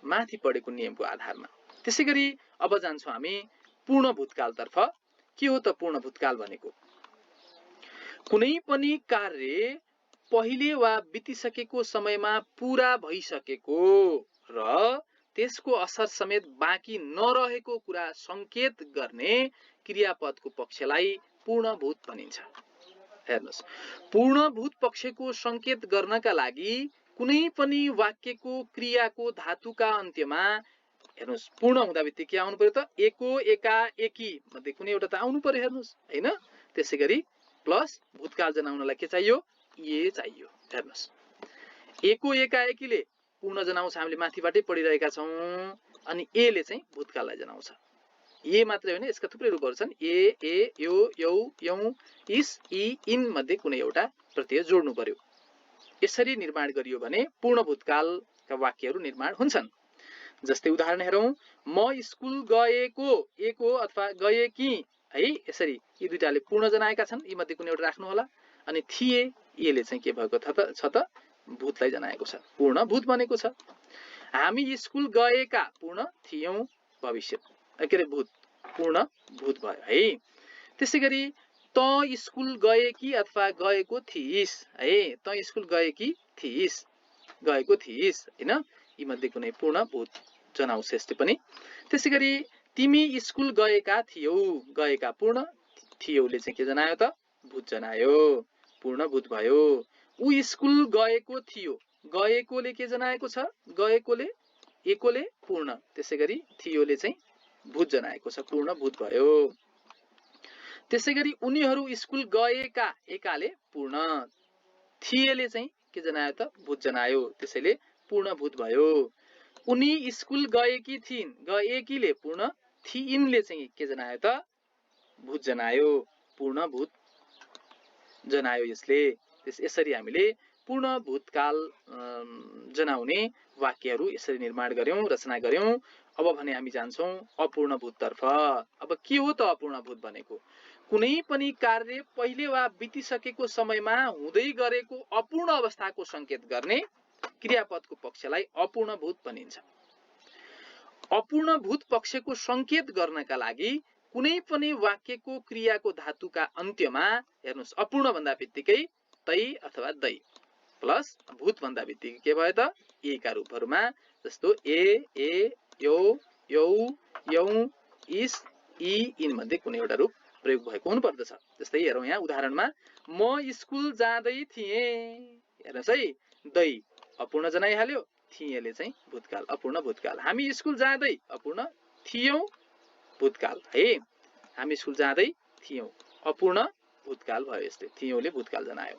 माथि पढेको नियमको आधारमा। त्यसैगरी अब जान्छौं हामी पूर्ण भूतकालतर्फ। के हो त पूर्ण भूतकाल भनेको? कुनै पनि कार्य पहिले वा बितिसकेको समयमा पूरा भइसकेको र त्यसको असर समेत बाँकी नरहेको कुरा संकेत गर्ने क्रियापदको पक्षलाई पूर्णभूत भनिन्छ। हेर्नुस्, पूर्णभूत पक्षको संकेत गर्नका लागि कुनै पनि वाक्यको क्रियाको धातुका अन्त्यमा हेर्नुस् पूर्ण हुँदा बित्तिकै के आउनु पर्यो त? एको, एका, एकी मध्ये कुनै एउटा त आउनु पर्यो। हेर्नुस् हैन, त्यसैगरी प्लस भूतकाल जनाउनलाई के चाहियो? ए चाहियो। हेर्नुस्, एको, एका, एकीले पूर्ण जनाउँछ, हामीले माथिबाटै पढिरहेका छौं। अनि ए ले चाहिँ भूतकाललाई जनाउँछ। ए मात्रै होइन, यसका थुप्रै रूपहरू छन्। ए, यो, यौ, यौ, इस, इ, इन मध्ये कुनै एउटा प्रत्यय जोड्नु पर्यो। यसरी निर्माण गरियो भने पूर्ण भूतकालका वाक्यहरू निर्माण हुन्छन्। जस्तै उदाहरण हेरौं, म स्कुल गएको, एको अथवा गएकी है, यसरी यी दुईटाले पूर्ण जनाएका छन्। यी मध्ये कुनै एउटा राख्नु होला। अनि थिए, यसले चाहिँ के भएको छ त? भूतलाई जनाएको छ, पूर्ण भूत बनेको छ। हामी स्कुल गएका, पूर्ण थियौं, भविष्य के अरे भूत, पूर्ण भूत भयो है। त्यसैगरी त स्कुल गएकी अथवा गएको थिइस् है, त स्कुल गएकी थिइस्, गएको थिइस् हैन, यी मध्ये कुनै पूर्ण भूत जनाउँछ यसले पनि। त्यसैगरी तिमी स्कुल गएका थियौ, गएका पूर्ण, थियौले चाहिँ के जनायो त? भूत जनायो, पूर्ण भूत भयो। उ स्कुल गएको थियो, गएकोले के जनाएको छ? गएकोले, एकोले पूर्ण, त्यसैगरी थियोले चाहिँ भूत जनाएको छ, पूर्ण भूत भयो। त्यसैगरी उनीहरू स्कुल गएका, एकाले पूर्ण, थिएले चाहिँ के जनायो त? भूत जनायो, त्यसैले पूर्ण भूत भयो। उनी स्कुल गएकी थिइन्, गएकीले पूर्ण, थिइनले चाहिँ के जनायो त? भूत जनायो, पूर्ण भूत जनायो यसले। यसरी हामीले पूर्ण भूतकाल जनाउने वाक्यहरू यसरी निर्माण गर्यौं, रचना गर्यौं। अब भने हामी जान्छौं अपूर्ण भूततर्फ। अब के हो त अपूर्ण भूत भनेको? कुनै पनि कार्य पहिले वा बितिसकेको समयमा हुँदै गरेको अपूर्ण अवस्थाको संकेत गर्ने क्रियापदको पक्षलाई अपूर्ण भूत भनिन्छ। अपूर्ण भूत पक्षको संकेत गर्नका लागि कुनै पनि वाक्यको क्रियाको धातुका अन्त्यमा हेर्नुस्, अपूर्ण भन्दा बित्तिकै तै अथवा दै प्लस भूत भन्दा बित्तिकै के भयो त? ए का रूपहरुमा, जस्तो ए, यौ, यौ, यौ, इस, इ, इन मध्ये कुनै एउटा रूप प्रयोग भएको हुनु पर्दछ। जस्तै हेरौं यहाँ उदाहरणमा, म स्कुल जाँदै थिएँ, हेर्नुस् है, दै अपूर्ण जनाइहाल्यो, थिएले चाहिँ भूतकाल, अपूर्ण भूतकाल। हामी स्कुल जाँदै, अपूर्ण, थियौं, भूतकाल है, हामी स्कुल जाँदै थियौं, अपूर्ण भूतकाल भयो यसले, थियौंले भूतकाल जनायो।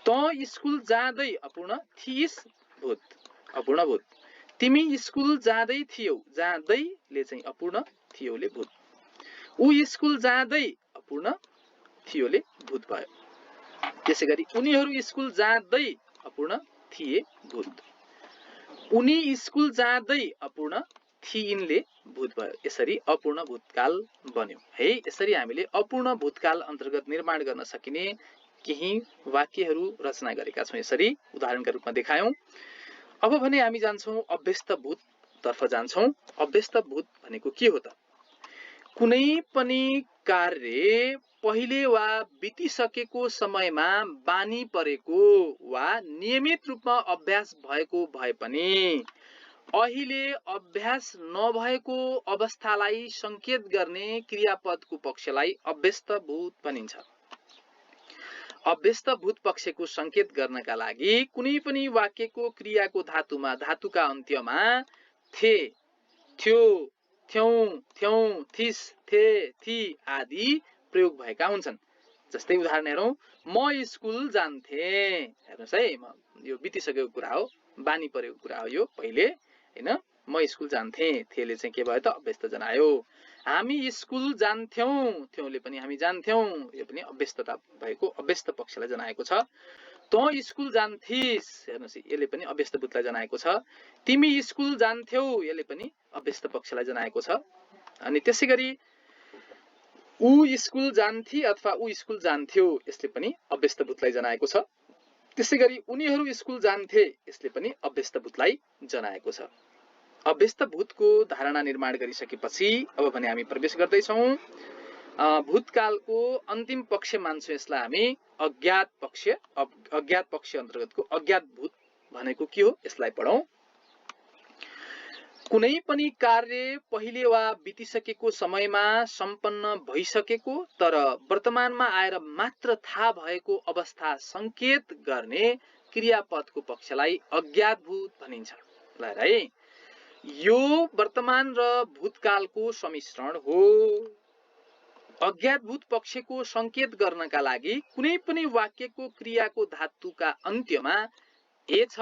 त स्कुल जाँदै, अपूर्ण, थिइस्, भूत, अपूर्ण भूत। तिमी स्कुल जाँदै थियौ, जाँदैले चाहिँ अपूर्ण, थियौले भूत। उ स्कुल जाँदै, अपूर्ण, थियोले भूत भयो। त्यसैगरी उनीहरू स्कुल जाँदै, अपूर्ण, थिए, भूत। उनी स्कुल जाँदै, अपूर्ण, थिइनले भूत भयो। यसरी अपूर्ण भूतकाल बन्यो है। यसरी हामीले अपूर्ण भूतकाल अन्तर्गत निर्माण गर्न सकिने केही वाक्यहरू रचना गरेका छौं। यसरी उदाहरणका रूपमा देखायौं। अब भने हामी जान्छौं अभ्यस्त भूत तर्फ जान्छौं। अभ्यस्त भूत भनेको के हो त? कुनै पनि कार्य पहिले वा बितिसकेको समयमा बानी परेको वा नियमित रूपमा अभ्यास भएको भए पनि अहिले अभ्यास नभएको अवस्थालाई संकेत गर्ने क्रियापदको पक्षलाई अभ्यस्त भूत भनिन्छ। अभ्यस्त भूत पक्षको संकेत गर्नका लागि कुनै पनि वाक्यको क्रियाको धातुमा, धातुका अन्त्यमा थे, थ्यो, थ्यौं, थ्यौं, थिस, थे, थी आदि प्रयोग भएका हुन्छन्। जस्तै उदाहरण हेरौं, म स्कुल जान्थे, हेर्नुस् है, यो बितिसकेको कुरा हो, बानी परेको कुरा हो यो पहिले हैन। म स्कुल जान्थे, थेले चाहिँ के भयो त? अभ्यस्त जनायो। हामी स्कुल जान्थ्यौं, थ्यौले पनि हामी जान्थ्यौं, यो पनि अभ्यस्तता भएको अभ्यस्त पक्षलाई जनाएको छ। त स्कुल जान्थिस्, हेर्नुस् यसले पनि अभ्यस्त भूतलाई जनाएको छ। तिमी स्कुल जान्थ्यौ, यसले पनि अभ्यस्त पक्षलाई जनाएको छ। अनि त्यसैगरी उ स्कुल जान्थी अथवा उ स्कुल जान्थ्यो, यसले पनि अभ्यस्त भूतलाई जनाएको छ। त्यसैगरी उनीहरू स्कुल जान्थे, यसले पनि अभ्यस्त भूतलाई जनाएको छ। अभ्यस्त भूतको धारणा निर्माण गरिसकेपछि अब भने हामी प्रवेश गर्दैछौँ भूतकालको अन्तिम पक्ष मान्छौँ यसलाई हामी अज्ञात पक्ष अन्तर्गतको अज्ञात भूत भनेको के हो यसलाई पढौँ। कुनै पनि कार्य पहिले वा बितिसकेको समयमा सम्पन्न भइसकेको तर वर्तमानमा आएर मात्र थाहा भएको अवस्था संकेत गर्ने क्रियापदको पक्षलाई अज्ञात भूत भनिन्छ। ल है, यो वर्तमान र भूतकालको सम्मिश्रण हो। अज्ञात भूत पक्षको संकेत गर्नका लागि कुनै पनि वाक्यको क्रियाको धातुका अन्त्यमा ए छ,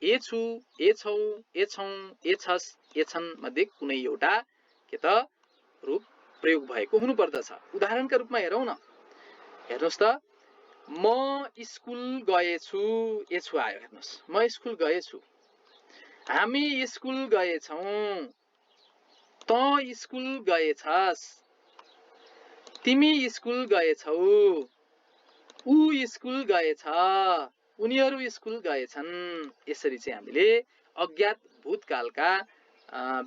ए छु, ए छौ, ए छौं, ए छस्, ए छन् मध्ये कुनै एउटा के त रूप प्रयोग भएको हुनुपर्दछ। उदाहरणका रूपमा हेरौँ न, हेर्नुस् त, म स्कुल गएछु, ए छु आयो। हेर्नुस्, म स्कुल गएछु, हामी स्कुल गएछौं, त स्कुल गएछस्, तिमी स्कुल गएछौ, ऊ स्कुल गएछ, उनीहरू स्कुल गएछन्। यसरी चाहिँ हामीले अज्ञात भूतकालका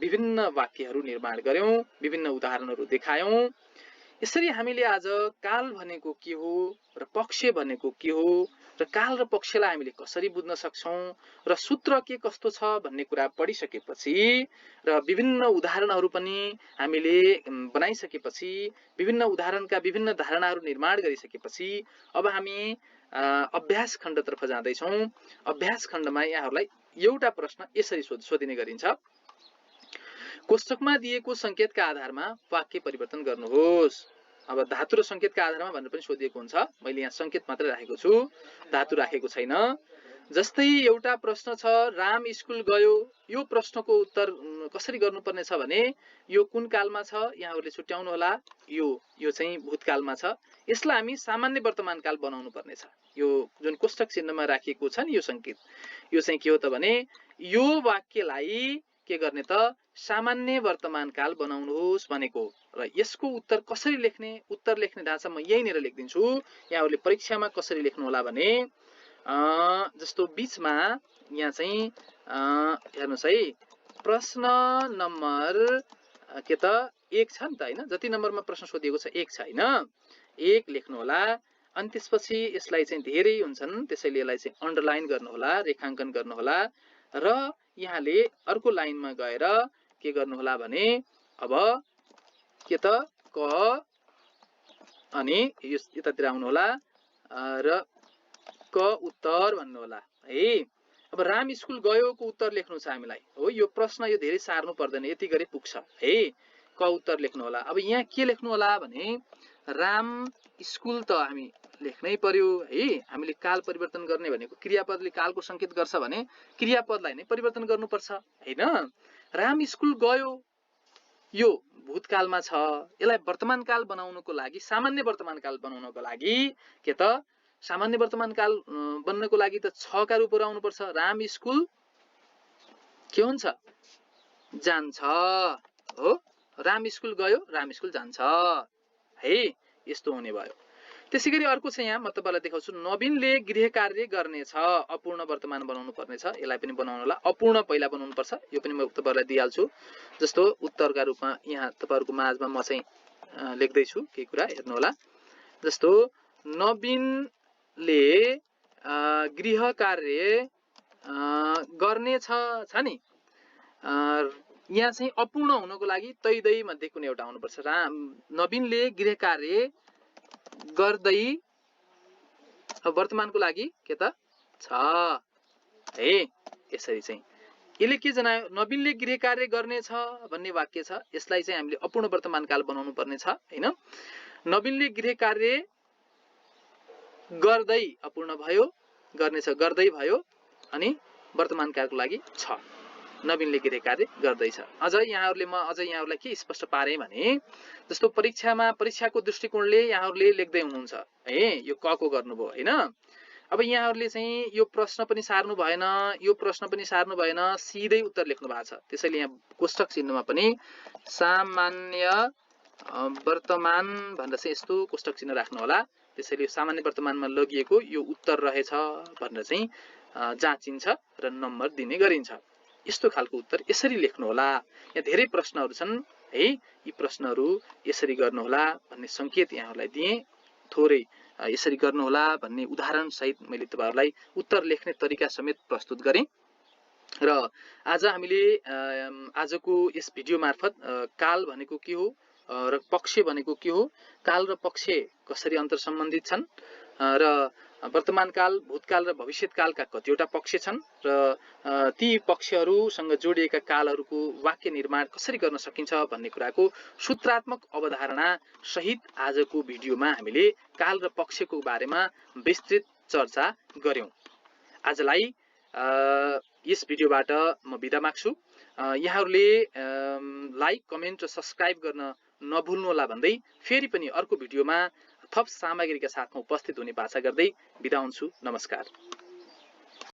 विभिन्न वाक्यहरू निर्माण गर्यौं, विभिन्न उदाहरणहरू देखायौं। यसरी हामीले आज काल भनेको के हो र पक्ष भनेको के हो र काल र पक्षलाई हामीले कसरी बुझ्न सक्छौं र सूत्र के कस्तो छ भन्ने कुरा पढिसकेपछि र विभिन्न उदाहरणहरू पनि हामीले बनाइसकेपछि, विभिन्न उदाहरणका विभिन्न धारणाहरू निर्माण गरिसकेपछि अब हामी अभ्यास खण्डतर्फ जाँदैछौँ। अभ्यास खण्डमा यहाँहरूलाई एउटा प्रश्न यसरी सोधिने गरिन्छ, कोष्टकमा दिएको संकेतका आधारमा वाक्य परिवर्तन गर्नुहोस्। अब धातु र संकेतका आधारमा भनेर पनि सोधिएको हुन्छ, मैले यहाँ संकेत मात्रै राखेको छु, धातु राखेको छैन। जस्तै एउटा प्रश्न छ, राम स्कुल गयो, यो प्रश्नको उत्तर कसरी गर्नुपर्ने छ भने यो कुन कालमा छ यहाँहरूले छुट्याउनु होला, यो चाहिँ भूतकालमा छ। यसलाई हामी सामान्य वर्तमान काल बनाउनु पर्ने छ। यो जुन कोष्टक चिन्हमा राखिएको छ नि यो संकेत, यो चाहिँ के हो त भने यो वाक्यलाई के गर्ने त सामान्य वर्तमान काल बनाउनुहोस् भनेको। र यसको उत्तर कसरी लेख्ने, उत्तर लेख्ने ढाँचा म यहीँनिर लेखिदिन्छु। यहाँहरूले परीक्षामा कसरी लेख्नु होला भने जस्तो बीचमा यहाँ चाहिँ हेर्नुहोस् है, प्रश्न नम्बर के त 1 छ नि त हैन, जति नम्बरमा प्रश्न सोधिएको छ 1 छ हैन, 1 लेख्नु होला। अनि त्यसपछि यसलाई चाहिँ धेरै हुन्छन्, त्यसैले यसलाई चाहिँ अन्डरलाइन गर्नु होला, रेखाङ्कन गर्नु होला। र यहाँले अर्को लाइनमा गएर के गर्नु होला भने अब के त क अनि यो यतातिर आउनु होला र क उत्तर भन्नु होला है। अब राम स्कुल गयोको उत्तर लेख्नु छ हामीलाई हो, यो प्रश्न यो धेरै सार्नु पर्दैन, यति गरी पुग्छ है। क उत्तर लेख्नु होला। अब यहाँ के लेख्नु होला भने राम स्कुल त हामी लेख्नै पर्यो है। हामीले काल परिवर्तन गर्ने भनेको क्रियापदले कालको संकेत गर्छ भने क्रियापदलाई नै परिवर्तन गर्नुपर्छ हैन। राम स्कुल गयो यो भूतकालमा छ, यसलाई वर्तमान काल बनाउनको लागि, सामान्य वर्तमान काल बनाउनको लागि के त सामान्य वर्तमान काल बन्नको लागि त 6 का रूपहरू आउनुपर्छ। राम स्कुल के हुन्छ, जान्छ हो। राम स्कुल गयो, राम स्कुल जान्छ है, यस्तो हुने भयो। त्यसैगरी अर्को चाहिँ यहाँ म तपाईलाई देखाउँछु, नवीनले गृह कार्य गर्नेछ, अपूर्ण वर्तमान बनाउनु पर्ने छ। यसलाई पनि बनाउनु होला, अपूर्ण पहिला बनाउनु पर्छ, यो पनि म तपाईलाई दिइहाल्छु। जस्तो उत्तरका रूपमा यहाँ तपाईहरुको माझमा म चाहिँ लेख्दै छु केही कुरा हेर्नु होला। जस्तो नवीनले गृह कार्य गर्नेछ छ नि, यहाँ चाहिँ अपूर्ण हुनको लागि तैदै मध्ये कुनै एउटा आउनु पर्छ। नवीनले गृह कार्य गर्दै वर्तमानको लागि के त छ है। यसरी चाहिँ यसले के जनायो, नवीनले गृह कार्य गर्नेछ भन्ने वाक्य छ, यसलाई चाहिँ हामीले अपूर्ण वर्तमान काल बनाउनु पर्ने छ हैन। नवीनले गृह कार्य गर्दै अपूर्ण भयो, गर्नेछ गर्दै भयो, अनि वर्तमान कालको लागि छ, नवीनले गृह कार्य गर्दैछ। अझ यहाँहरूलाई के स्पष्ट पारे भने जस्तो परीक्षाको दृष्टिकोणले यहाँहरूले लेख्दै हुनुहुन्छ है, यो क को गर्नुभयो हैन। अब यहाँहरूले चाहिँ यो प्रश्न पनि सार्नु भएन, यो प्रश्न पनि सार्नु भएन, सिधै उत्तर लेख्नु भएको छ। त्यसैले यहाँ कोष्टक चिन्हमा पनि सामान्य वर्तमान भनेर चाहिँ यस्तो कोष्टक चिन्ह राख्नु होला। त्यसैले सामान्य वर्तमानमा लगिएको यो उत्तर रहेछ भनेर चाहिँ जाँचिन्छ र नम्बर दिने गरिन्छ। यस्तो खालको उत्तर यसरी लेख्नुहोला। यहाँ धेरै प्रश्नहरू छन् है, यी प्रश्नहरू यसरी गर्नुहोला भन्ने संकेत यहाँहरूलाई दिएँ। थोरै यसरी गर्नुहोला भन्ने उदाहरण सहित मैले तपाईहरुलाई उत्तर लेख्ने तरिका समेत प्रस्तुत गरेँ। र आज हामीले आजको यस भिडियो मार्फत काल भनेको के हो र पक्ष भनेको के हो, काल र पक्ष कसरी अन्तर सम्बन्धित छन् र वर्तमान काल, भूतकाल र भविष्यत कालका कतिवटा पक्ष छन् र ती पक्षहरूसँग जोडिएका कालहरूको वाक्य निर्माण कसरी गर्न सकिन्छ भन्ने कुराको सूत्रात्मक अवधारणा सहित आजको भिडियोमा हामीले काल र पक्षको बारेमा विस्तृत चर्चा गर्यौं। आजलाई यस भिडियोबाट म बिदा माग्छु। यहाँहरूले लाइक, कमेन्ट र सब्स्क्राइब गर्न नभुल्नुहोला भन्दै फेरि पनि अर्को भिडियोमा थप सामग्रीका साथमा उपस्थित हुने बाचा गर्दै बिदा हुन्छु। नमस्कार।